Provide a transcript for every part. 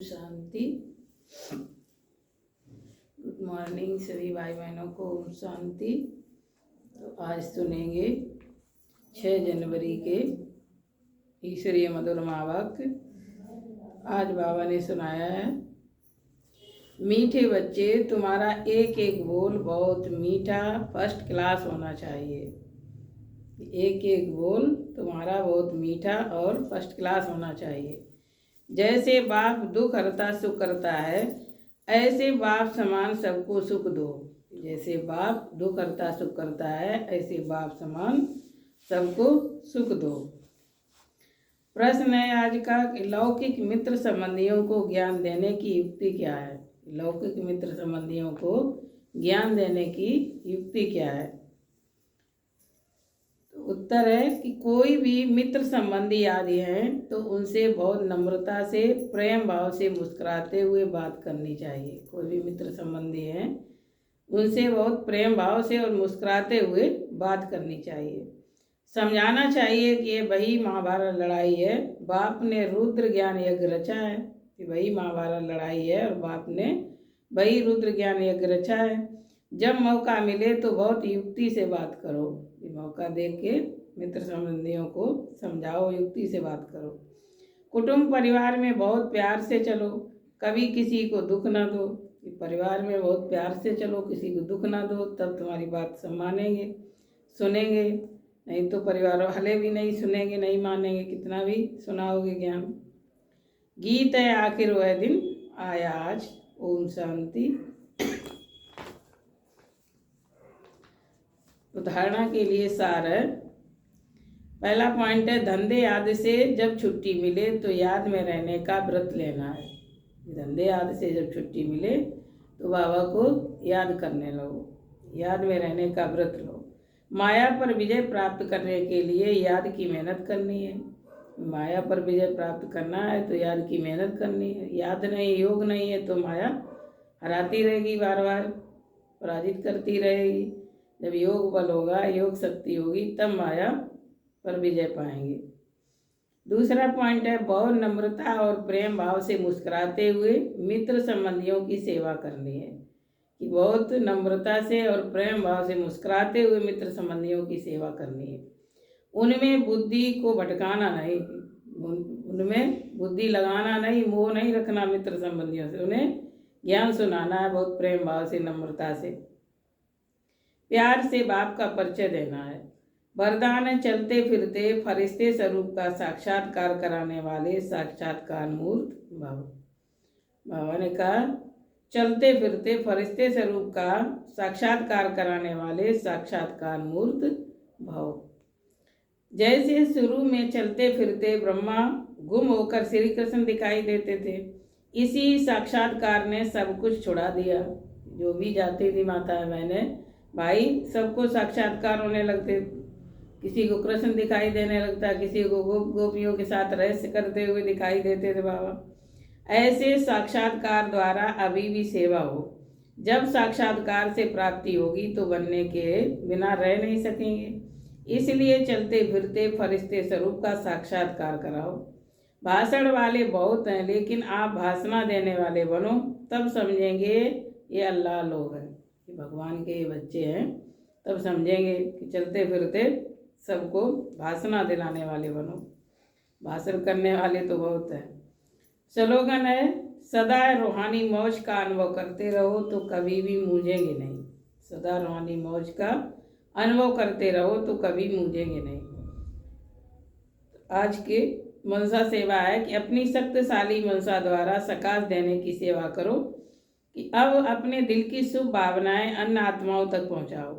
शांति। Good morning सभी भाई बहनों को, ओम शांति। तो आज सुनेंगे 6 जनवरी के ईश्वरीय मधुर वाक्य। आज बाबा ने सुनाया है, मीठे बच्चे तुम्हारा एक एक बोल बहुत मीठा फर्स्ट क्लास होना चाहिए। एक एक बोल तुम्हारा बहुत मीठा और फर्स्ट क्लास होना चाहिए। जैसे बाप दुख हरता सुख करता है, ऐसे बाप समान सबको सुख दो। जैसे बाप दुख हरता सुख करता है, ऐसे बाप समान सबको सुख दो। प्रश्न है आज का, लौकिक मित्र संबंधियों को ज्ञान देने की युक्ति क्या है। लौकिक मित्र संबंधियों को ज्ञान देने की युक्ति क्या है। उत्तर है कि कोई भी मित्र संबंधी आदि हैं तो उनसे बहुत नम्रता से प्रेम भाव से मुस्कुराते हुए बात करनी चाहिए। कोई भी मित्र संबंधी हैं उनसे बहुत प्रेम भाव से और मुस्कुराते हुए बात करनी चाहिए। समझाना चाहिए कि ये वही महाभारत लड़ाई है, बाप ने रुद्र ज्ञान यज्ञ रचा है। कि वही महाभारत लड़ाई है और बाप ने वही रुद्र ज्ञान यज्ञ रचा है। जब मौका मिले तो बहुत युक्ति से बात करो। मौका देख के मित्र संबंधियों को समझाओ, युक्ति से बात करो। कुटुंब परिवार में बहुत प्यार से चलो, कभी किसी को दुख ना दो। परिवार में बहुत प्यार से चलो, किसी को दुख ना दो, तब तुम्हारी बात सब मानेंगे सुनेंगे। नहीं तो परिवार वाले भी नहीं सुनेंगे, नहीं मानेंगे, कितना भी सुनाओगे ज्ञान। गीत है आखिर वह दिन आया आज। ओम शांति। उदाहरण के लिए सार है। पहला पॉइंट है, धंधे आदि से जब छुट्टी मिले तो याद में रहने का व्रत लेना है। धंधे आदि से जब छुट्टी मिले तो बाबा को याद करने लगो, याद में रहने का व्रत लो। माया पर विजय प्राप्त करने के लिए याद की मेहनत करनी है। माया पर विजय प्राप्त करना है तो याद की मेहनत करनी है। याद नहीं, योग नहीं है तो माया हराती रहेगी, बार बार पराजित करती रहेगी। जब योग बल होगा, योग शक्ति होगी, तब माया पर विजय पाएंगे। दूसरा पॉइंट है, बहुत नम्रता और प्रेम भाव से मुस्कुराते हुए मित्र संबंधियों की सेवा करनी है। कि बहुत नम्रता से और प्रेम भाव से मुस्कुराते हुए मित्र संबंधियों की सेवा करनी है। उनमें बुद्धि को भटकाना नहीं, उनमें बुद्धि लगाना नहीं, मोह नहीं रखना। मित्र संबंधियों से उन्हें ज्ञान सुनाना है, बहुत प्रेम भाव से नम्रता से। प्यार से बाप का परिचय देना है। वरदान चलते फिरते फरिश्ते स्वरूप का साक्षात्कार कराने वाले साक्षात्कार मूर्त भव। बाबा ने कहा, चलते फिरते फरिश्ते स्वरूप का साक्षात्कार कराने वाले साक्षात्कार मूर्त भव। जैसे शुरू में चलते फिरते ब्रह्मा गुम होकर श्री कृष्ण दिखाई देते थे, इसी साक्षात्कार ने सब कुछ छुड़ा दिया। जो भी जाती थी माता बहने भाई, सबको साक्षात्कार होने लगते। किसी को कृष्ण दिखाई देने लगता, किसी को गोपियों के साथ रहस्य करते हुए दिखाई देते थे बाबा। ऐसे साक्षात्कार द्वारा अभी भी सेवा हो। जब साक्षात्कार से प्राप्ति होगी तो बनने के बिना रह नहीं सकेंगे। इसलिए चलते फिरते फरिश्ते स्वरूप का साक्षात्कार कराओ। भाषण वाले बहुत हैं, लेकिन आप भाषण देने वाले बनो, तब समझेंगे ये अल्लाह लोग हैं, भगवान के बच्चे हैं। तब समझेंगे कि चलते फिरते सबको भाषण दिलाने वाले बनो। भाषण करने वाले तो बहुत हैं। स्लोगन है, सदा रूहानी मौज का अनुभव करते रहो तो कभी भी मूझेंगे नहीं। सदा रूहानी मौज का अनुभव करते रहो तो कभी मूझेंगे नहीं। आज के मनसा सेवा है कि अपनी शक्तिशाली मनसा द्वारा सकाश देने की सेवा करो। कि अब अपने दिल की शुभ भावनाएं अन्य आत्माओं तक पहुंचाओ।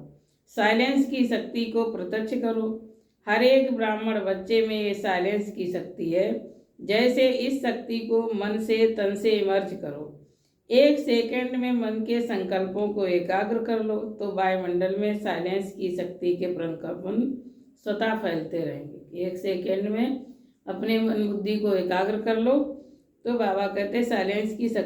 साइलेंस की शक्ति को प्रत्यक्ष करो। हर एक ब्राह्मण बच्चे में ये साइलेंस की शक्ति है। जैसे इस शक्ति को मन से तन से इमर्ज करो। 1 सेकंड में मन के संकल्पों को एकाग्र कर लो तो वायुमंडल में साइलेंस की शक्ति के प्रकंपन स्वतः फैलते रहेंगे। 1 सेकंड में अपने मन बुद्धि को एकाग्र कर लो तो बाबा कहते साइलेंस की शक्ति